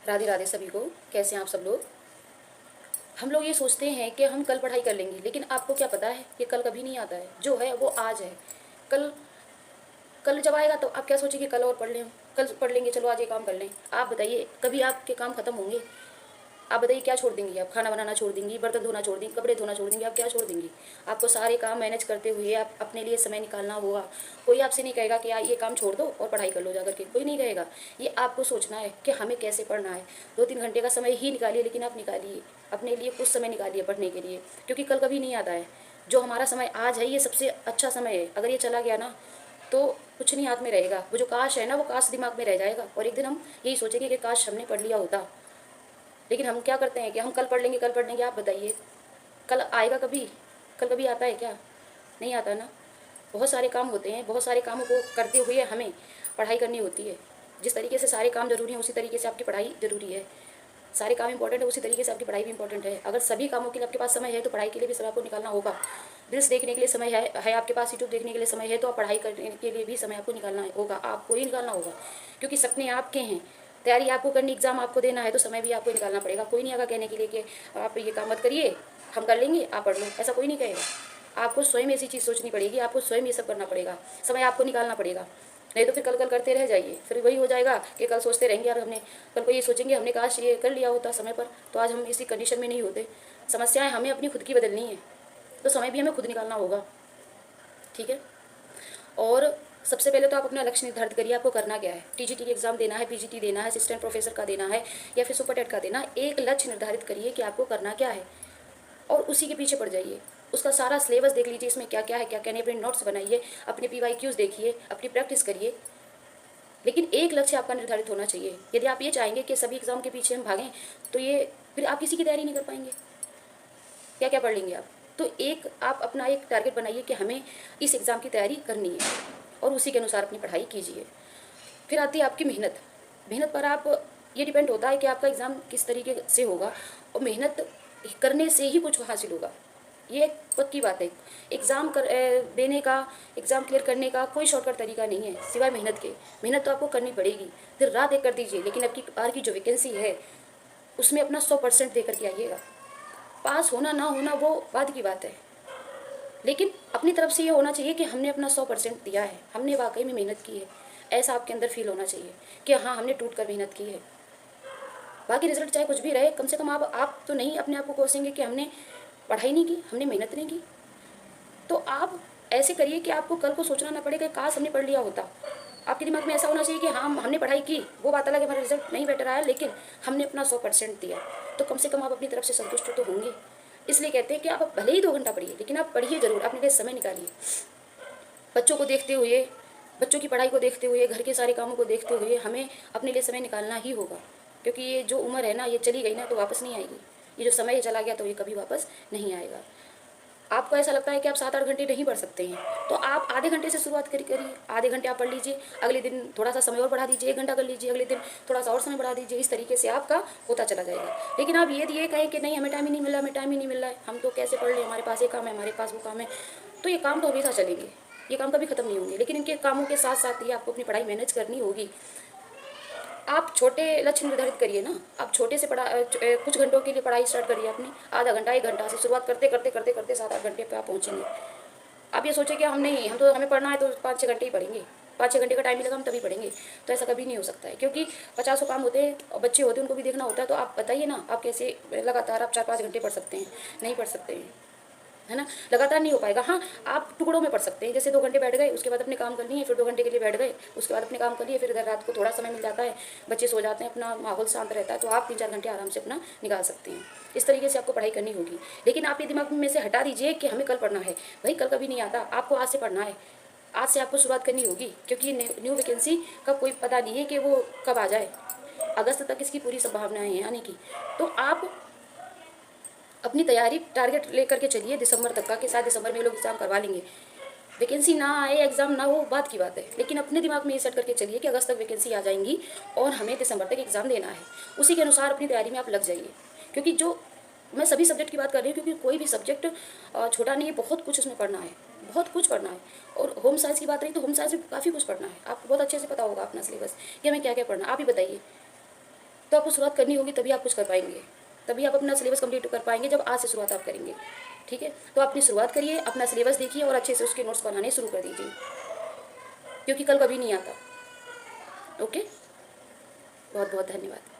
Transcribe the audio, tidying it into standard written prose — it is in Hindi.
राधे राधे सभी को। कैसे हैं आप सब लोग। हम लोग ये सोचते हैं कि हम कल पढ़ाई कर लेंगे, लेकिन आपको क्या पता है कि कल कभी नहीं आता है। जो है वो आज है। कल कल जब आएगा तो आप क्या सोचेंगे, कल और पढ़ लें, कल पढ़ लेंगे, चलो आज ये काम कर लें। आप बताइए, कभी आपके काम खत्म होंगे? आप बताइए क्या छोड़ देंगी आप? खाना बनाना छोड़ देंगी, बर्तन धोना छोड़ देंगी, कपड़े धोना छोड़ देंगी, आप क्या छोड़ देंगी? आपको सारे काम मैनेज करते हुए आप अपने लिए समय निकालना होगा। कोई आपसे नहीं कहेगा कि ये काम छोड़ दो और पढ़ाई कर लो जाकर के, कोई नहीं कहेगा। ये आपको सोचना है कि हमें कैसे पढ़ना है। 2-3 घंटे का समय ही निकालिए, लेकिन आप निकालिए अपने लिए, कुछ समय निकालिए पढ़ने के लिए, क्योंकि कल कभी नहीं आता है। जो हमारा समय आज है ये सबसे अच्छा समय है। अगर ये चला गया ना तो कुछ नहीं हाथ में रहेगा। वो जो काश है ना, वो काश दिमाग में रह जाएगा और एक दिन हम यही सोचेंगे कि काश हमने पढ़ लिया होता। लेकिन हम क्या करते हैं कि हम कल पढ़ लेंगे, कल पढ़ लेंगे। आप बताइए कल आएगा कभी? कल कभी आता है क्या? नहीं आता ना। बहुत सारे काम होते हैं, बहुत सारे कामों को करते हुए हमें पढ़ाई करनी होती है। जिस तरीके से सारे काम जरूरी हैं उसी तरीके से आपकी पढ़ाई जरूरी है। सारे काम इंपॉर्टेंट है उसी तरीके से आपकी पढ़ाई भी इंपॉर्टेंट है। अगर सभी कामों के लिए आपके पास समय है तो पढ़ाई के लिए भी समय आपको निकालना होगा। रील्स देखने के लिए समय है आपके पास, यूट्यूब देखने के लिए समय है, तो आप पढ़ाई करने के लिए भी समय आपको निकालना होगा। आपको ही निकालना होगा, क्योंकि सपने आपके हैं। तैयारी आपको करनी, एग्जाम आपको देना है, तो समय भी आपको निकालना पड़ेगा। कोई नहीं आएगा कहने के लिए कि आप ये काम मत करिए, हम कर लेंगे, आप पढ़ लो। ऐसा कोई नहीं कहेगा। आपको स्वयं ऐसी चीज़ सोचनी पड़ेगी, आपको स्वयं ये सब करना पड़ेगा, समय आपको निकालना पड़ेगा। नहीं तो फिर कल कल करते रह जाइए, फिर वही हो जाएगा कि कल सोचते रहेंगे यार हमने कल को ये सोचेंगे हमने काश ये कर लिया होता समय पर, तो आज हम इसी कंडीशन में नहीं होते। समस्याएं हमें अपनी खुद की बदलनी है, तो समय भी हमें खुद निकालना होगा। ठीक है। और सबसे पहले तो आप अपना लक्ष्य निर्धारित करिए, आपको करना क्या है। टीजीटी की एग्जाम देना है, पीजीटी देना है, असिस्टेंट प्रोफेसर का देना है, या फिर सुपर टेट का देना है। एक लक्ष्य निर्धारित करिए कि आपको करना क्या है और उसी के पीछे पड़ जाइए। उसका सारा सिलेबस देख लीजिए, इसमें क्या क्या है, क्या क्या नहीं। अपने नोट्स बनाइए, अपने PYQs देखिए, अपनी प्रैक्टिस करिए, लेकिन एक लक्ष्य आपका निर्धारित होना चाहिए। यदि आप ये चाहेंगे कि सभी एग्जाम के पीछे हम भागें, तो ये फिर आप किसी की तैयारी नहीं कर पाएंगे। क्या क्या पढ़ लेंगे आप? तो एक आप अपना एक टारगेट बनाइए कि हमें इस एग्ज़ाम की तैयारी करनी है, और उसी के अनुसार अपनी पढ़ाई कीजिए। फिर आती है आपकी मेहनत। मेहनत पर आप ये डिपेंड होता है कि आपका एग्ज़ाम किस तरीके से होगा, और मेहनत करने से ही कुछ हासिल होगा। ये एक पक्की बात है। एग्ज़ाम देने का, एग्ज़ाम क्लियर करने का कोई शॉर्टकट तरीका नहीं है सिवाय मेहनत के। मेहनत तो आपको करनी पड़ेगी, फिर रात एक कर दीजिए, लेकिन अब की बार की जो वैकेंसी है उसमें अपना 100% दे करके आइएगा। पास होना ना होना वो बाद की बात है, लेकिन अपनी तरफ से ये होना चाहिए कि हमने अपना 100% दिया है, हमने वाकई में मेहनत की है। ऐसा आपके अंदर फील होना चाहिए कि हाँ हमने टूट कर मेहनत की है। बाकी रिजल्ट चाहे कुछ भी रहे, कम से कम आप तो नहीं अपने आप को कोसेंगे कि हमने पढ़ाई नहीं की, हमने मेहनत नहीं की। तो आप ऐसे करिए कि आपको कल को सोचना ना पड़े कि काश हमने पढ़ लिया होता। आपके दिमाग में ऐसा होना चाहिए कि हाँ हमने पढ़ाई की, वो बात अलग है हमारा रिजल्ट नहीं बेटर आया, लेकिन हमने अपना 100% दिया। तो कम से कम आप अपनी तरफ से संतुष्ट तो होंगे। इसलिए कहते हैं कि आप भले ही 2 घंटा पढ़िए, लेकिन आप पढ़िए जरूर, अपने लिए समय निकालिए। बच्चों को देखते हुए, बच्चों की पढ़ाई को देखते हुए, घर के सारे कामों को देखते हुए हमें अपने लिए समय निकालना ही होगा, क्योंकि ये जो उम्र है ना, ये चली गई ना तो वापस नहीं आएगी। ये जो समय चला गया तो ये कभी वापस नहीं आएगा। आपको ऐसा लगता है कि आप 7-8 घंटे नहीं पढ़ सकते हैं, तो आप आधे घंटे से शुरुआत करिए। आधे घंटे आप पढ़ लीजिए, अगले दिन थोड़ा सा समय और बढ़ा दीजिए, 1 घंटा कर लीजिए, अगले दिन थोड़ा सा और समय बढ़ा दीजिए। इस तरीके से आपका होता चला जाएगा। लेकिन आप ये कहें कि नहीं हमें टाइम ही नहीं मिल रहा, हमें टाइम ही नहीं मिल रहा है, हम तो कैसे पढ़ लें, हमारे पास ये काम है, हमारे पास वो काम है, तो ये काम तो हमेशा चलेंगे, ये काम कभी खत्म नहीं होंगे। लेकिन इनके कामों के साथ साथ ही आपको अपनी पढ़ाई मैनेज करनी होगी। आप छोटे लक्ष्य निर्धारित करिए ना। आप छोटे से कुछ घंटों के लिए पढ़ाई स्टार्ट करिए अपनी, आधा घंटा 1 घंटा से शुरुआत करते करते करते करते 7-8 घंटे पे आप पहुँचेंगे। आप ये सोचें कि हम नहीं, हम तो हमें पढ़ना है तो 5-6 घंटे ही पढ़ेंगे, 5-6 घंटे का टाइम मिलेगा हम तभी पढ़ेंगे, तो ऐसा कभी नहीं हो सकता है। क्योंकि 50 काम होते हैं और बच्चे होते हैं, उनको भी देखना होता है। तो आप बताइए ना, आप कैसे लगातार आप 4-5 घंटे पढ़ सकते हैं? नहीं पढ़ सकते हैं, है ना। लगातार नहीं हो पाएगा। हाँ, आप टुकड़ों में पढ़ सकते हैं। जैसे 2 घंटे बैठ गए, उसके बाद अपने काम कर लिए, फिर 2 घंटे के लिए बैठ गए, उसके बाद अपने काम कर लिए, फिर अगर रात को थोड़ा समय मिल जाता है, बच्चे सो जाते हैं, अपना माहौल शांत रहता है, तो आप 3-4 घंटे आराम से अपना निकाल सकते हैं। इस तरीके से आपको पढ़ाई करनी होगी। लेकिन आप ये दिमाग में से हटा दीजिए कि हमें कल पढ़ना है। भाई कल कभी नहीं आता, आपको आज से पढ़ना है। आज से आपको शुरुआत करनी होगी, क्योंकि न्यू वैकेंसी का कोई पता नहीं है कि वो कब आ जाए। अगस्त तक इसकी पूरी संभावनाएं हैं आने की। तो आप अपनी तैयारी टारगेट लेकर के चलिए दिसंबर तक का, कि शायद दिसंबर में लोग एग्ज़ाम करवा लेंगे। वैकेंसी ना आए, एग्ज़ाम ना हो, बात की बात है, लेकिन अपने दिमाग में ये सेट करके चलिए कि अगस्त तक वैकेंसी आ जाएंगी और हमें दिसंबर तक एग्ज़ाम देना है। उसी के अनुसार अपनी तैयारी में आप लग जाइए। क्योंकि जो मैं सभी सब्जेक्ट की बात कर रही हूँ, क्योंकि कोई भी सब्जेक्ट छोटा नहीं है, बहुत कुछ उसमें पढ़ना है, बहुत कुछ पढ़ना है। और होम साइंस की बात रही तो होम साइंस में काफ़ी कुछ पढ़ना है। आपको बहुत अच्छे से पता होगा अपना सिलेबस कि हमें क्या क्या पढ़ना है। आप ही बताइए, तो आपको शुरुआत करनी होगी, तभी आप कुछ कर पाएंगे, तभी आप अपना सिलेबस कंप्लीट कर पाएंगे जब आज से शुरुआत आप करेंगे। ठीक है, तो अपनी शुरुआत करिए, अपना सिलेबस देखिए और अच्छे से उसके नोट्स बनाने शुरू कर दीजिए, क्योंकि कल कभी नहीं आता। ओके, बहुत बहुत धन्यवाद।